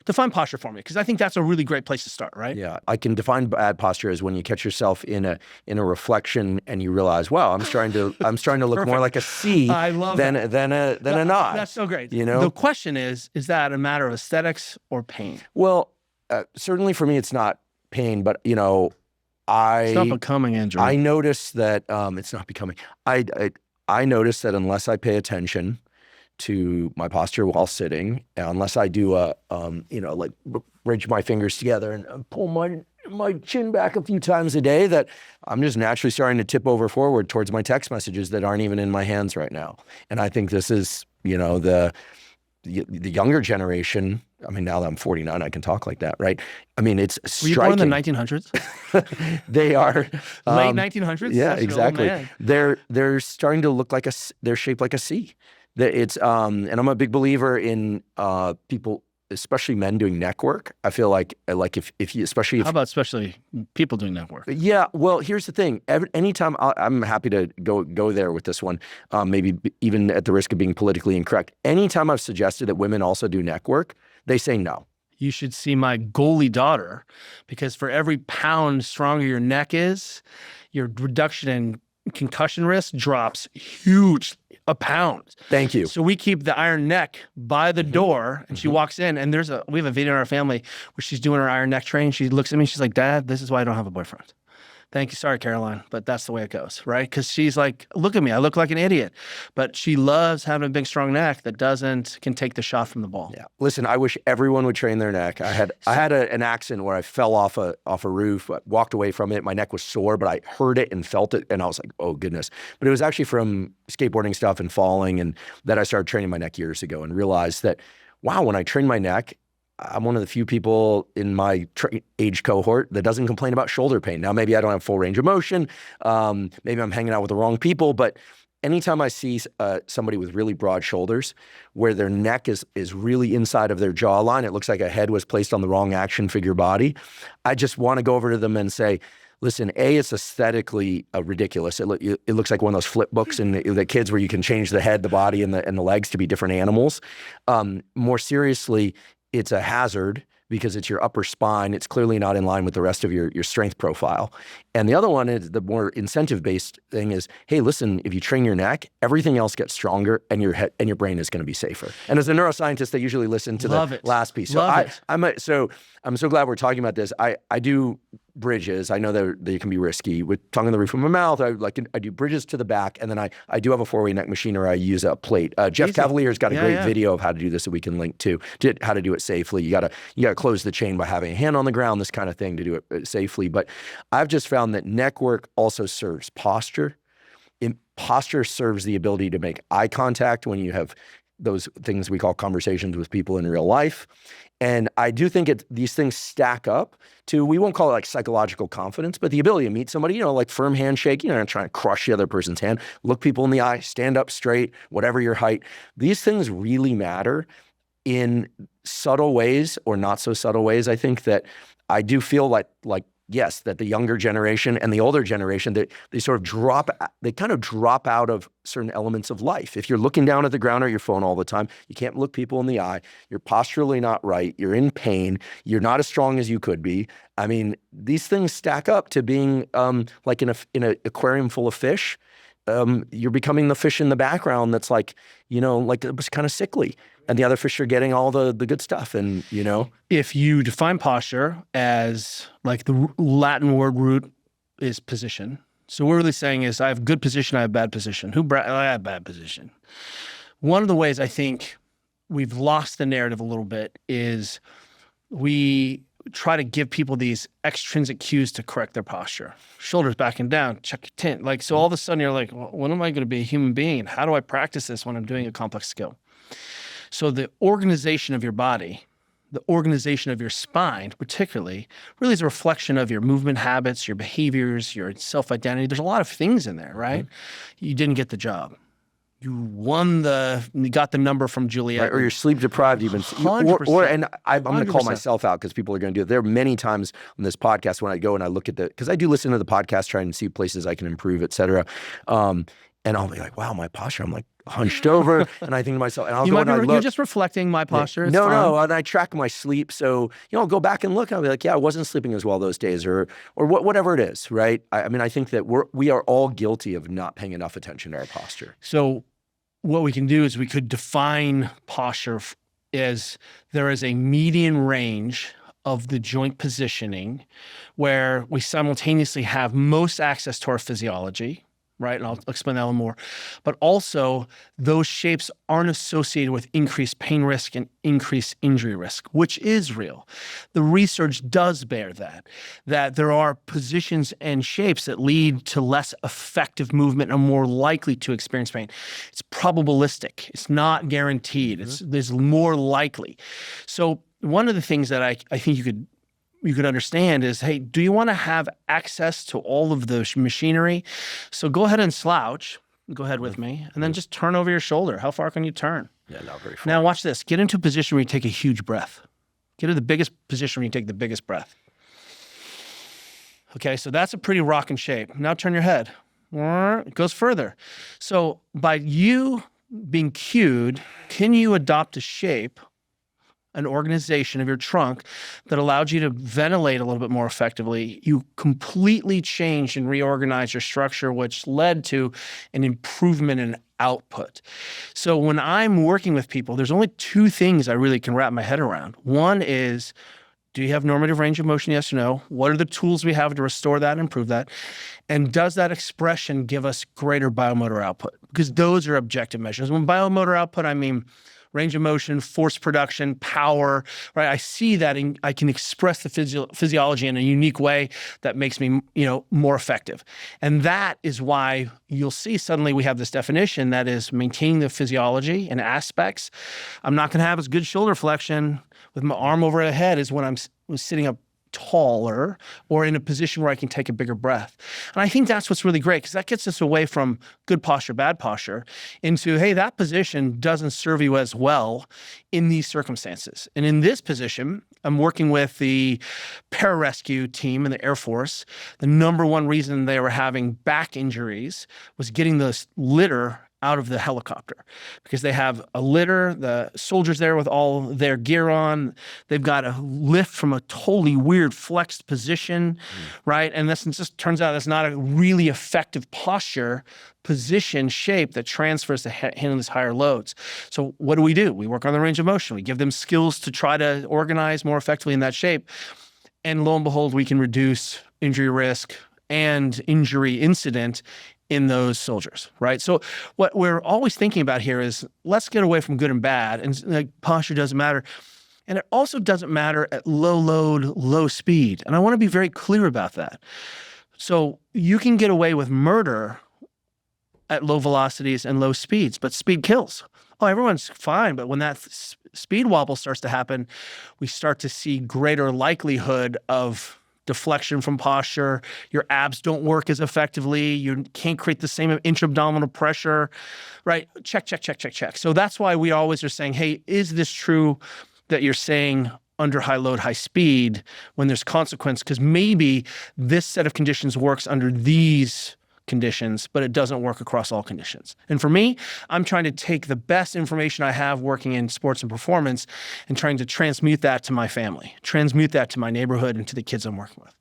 Define posture for me, because I think that's a really great place to start, right? Yeah, I can define bad posture as when you catch yourself in a reflection and you realize, wow, I'm starting to look more like a C I love than an I. That's so great. You know, the question is that a matter of aesthetics or pain? Well, certainly for me, it's not pain, but you know, it's not becoming, Andrew. I notice that it's not becoming. I notice that unless I pay attention to my posture while sitting, unless I do like bridge my fingers together and pull my chin back a few times a day, that I'm just naturally starting to tip over forward towards my text messages that aren't even in my hands right now. And I think this is, you know, the younger generation. I mean, now that I'm 49, I can talk like that, right? I mean, it's striking. Were you born in the 1900s? They are late 1900s. Yeah, That's exactly. They're starting to look like they're shaped like a C. It's and I'm a big believer in people, especially men, doing neck work. I feel like if you, especially how about especially people doing neck work? Yeah, well, here's the thing. Anytime I'm happy to go there with this one, maybe even at the risk of being politically incorrect. Anytime I've suggested that women also do neck work, they say no. You should see my goalie daughter, because for every pound stronger your neck is, your reduction in concussion risk drops huge, a pound. Thank you. So we keep the iron neck by the door, and she walks in, and we have a video in our family where she's doing her iron neck training. She looks at me, she's like, "Dad, this is why I don't have a boyfriend." Thank you. Sorry, Caroline, but that's the way it goes, right? Because she's like, look at me, I look like an idiot. But she loves having a big, strong neck that can take the shot from the ball. Yeah. Listen, I wish everyone would train their neck. I had an accident where I fell off a roof, walked away from it. My neck was sore, but I heard it and felt it, and I was like, oh goodness. But it was actually from skateboarding stuff and falling, and that I started training my neck years ago and realized that, wow, when I train my neck, I'm one of the few people in my age cohort that doesn't complain about shoulder pain. Now, maybe I don't have full range of motion. Maybe I'm hanging out with the wrong people. But anytime I see somebody with really broad shoulders, where their neck is really inside of their jawline, it looks like a head was placed on the wrong action figure body, I just want to go over to them and say, listen, it's aesthetically ridiculous. It looks like one of those flip books in the kids where you can change the head, the body, and the legs to be different animals. More seriously, it's a hazard because it's your upper spine. It's clearly not in line with the rest of your strength profile. And the other one is the more incentive-based thing is, hey, listen, if you train your neck, everything else gets stronger, and your head and your brain is going to be safer. And as a neuroscientist, they usually listen to the last piece. So I'm so glad we're talking about this. I do bridges. I know that they can be risky with tongue on the roof of my mouth. I do bridges to the back, and then I do have a 4-way neck machine where I use a plate. Jeff Cavalier's got a great video of how to do this that we can link to how to do it safely. You gotta close the chain by having a hand on the ground, this kind of thing, to do it safely. But I've just found that neck work also serves posture. Posture serves the ability to make eye contact when you have those things we call conversations with people in real life. And I do think these things stack up to, we won't call it like psychological confidence, but the ability to meet somebody, like firm handshake, not trying to crush the other person's hand, look people in the eye, stand up straight, whatever your height. These things really matter in subtle ways or not so subtle ways. I think that I do feel like yes, that the younger generation and the older generation, they kind of drop out of certain elements of life. If you're looking down at the ground or your phone all the time, you can't look people in the eye, you're posturally not right, you're in pain, you're not as strong as you could be. I mean, these things stack up to being like in an aquarium full of fish. You're becoming the fish in the background that's like it was kind of sickly. And the other fish are getting all the good stuff. And, if you define posture as like the Latin word root is position. So what we're really saying is I have good position, I have bad position. I have bad position. One of the ways I think we've lost the narrative a little bit is we try to give people these extrinsic cues to correct their posture. Shoulders back and down, check your tint. So all of a sudden you're like, well, when am I going to be a human being? And how do I practice this when I'm doing a complex skill? So the organization of your body, the organization of your spine particularly, really is a reflection of your movement habits, your behaviors, your self-identity. There's a lot of things in there, right? Mm-hmm. You didn't get the job. You got the number from Juliet. Right, or you're sleep deprived. You've been, 100%. And I'm going to call myself out because people are going to do it. There are many times on this podcast when I go and I look at because I do listen to the podcast, trying to see places I can improve, et cetera. And I'll be like, wow, my posture. I'm like, hunched over, and I think to myself, and I'll You go might and be, I you're look. just reflecting my posture. It's No, fine. no, and I track my sleep. So, I'll go back and look, and I'll be like, yeah, I wasn't sleeping as well those days, or whatever it is, right? I mean, I think that we are all guilty of not paying enough attention to our posture. So what we can do is we could define posture as there is a median range of the joint positioning where we simultaneously have most access to our physiology, right? And I'll explain that a little more. But also, those shapes aren't associated with increased pain risk and increased injury risk, which is real. The research does bear that there are positions and shapes that lead to less effective movement and are more likely to experience pain. It's probabilistic. It's not guaranteed. There's more likely. So one of the things that I think you could understand is, hey, do you want to have access to all of the machinery? So go ahead and slouch. Go ahead with me. And then just turn over your shoulder. How far can you turn? Yeah, not very far. Now watch this. Get into a position where you take a huge breath. Get to the biggest position where you take the biggest breath. Okay, so that's a pretty rocking shape. Now turn your head. It goes further. So by you being cued, can you adopt a shape, an organization of your trunk that allowed you to ventilate a little bit more effectively? You completely changed and reorganized your structure, which led to an improvement in output. So when I'm working with people, there's only two things I really can wrap my head around. One is, do you have normative range of motion? Yes or no? What are the tools we have to restore that and improve that? And does that expression give us greater biomotor output? Because those are objective measures. When biomotor output, I mean range of motion, force production, power, right? I see that and I can express the physiology in a unique way that makes me, more effective. And that is why you'll see suddenly we have this definition that is maintaining the physiology and aspects. I'm not going to have as good shoulder flexion with my arm over the head as when I'm sitting up taller or in a position where I can take a bigger breath. And I think that's what's really great, because that gets us away from good posture, bad posture into, hey, that position doesn't serve you as well in these circumstances. And in this position, I'm working with the pararescue team in the Air Force. The number one reason they were having back injuries was getting the litter out of the helicopter, because they have a litter, the soldiers there with all their gear on, they've got a lift from a totally weird flexed position, right? And this just turns out that's not a really effective posture, position, shape that transfers to handling these higher loads. So what do? We work on the range of motion. We give them skills to try to organize more effectively in that shape. And lo and behold, we can reduce injury risk and injury incident in those soldiers, right? So what we're always thinking about here is, let's get away from good and bad, and posture doesn't matter. And it also doesn't matter at low load, low speed. And I want to be very clear about that. So you can get away with murder at low velocities and low speeds, but speed kills. Oh, everyone's fine. But when that speed wobble starts to happen, we start to see greater likelihood of deflection from posture. Your abs don't work as effectively. You can't create the same intra-abdominal pressure, right? Check. So that's why we always are saying, hey, is this true that you're saying under high load, high speed when there's consequence? Because maybe this set of conditions works under these conditions, but it doesn't work across all conditions. And for me, I'm trying to take the best information I have working in sports and performance and trying to transmute that to my family, transmute that to my neighborhood and to the kids I'm working with.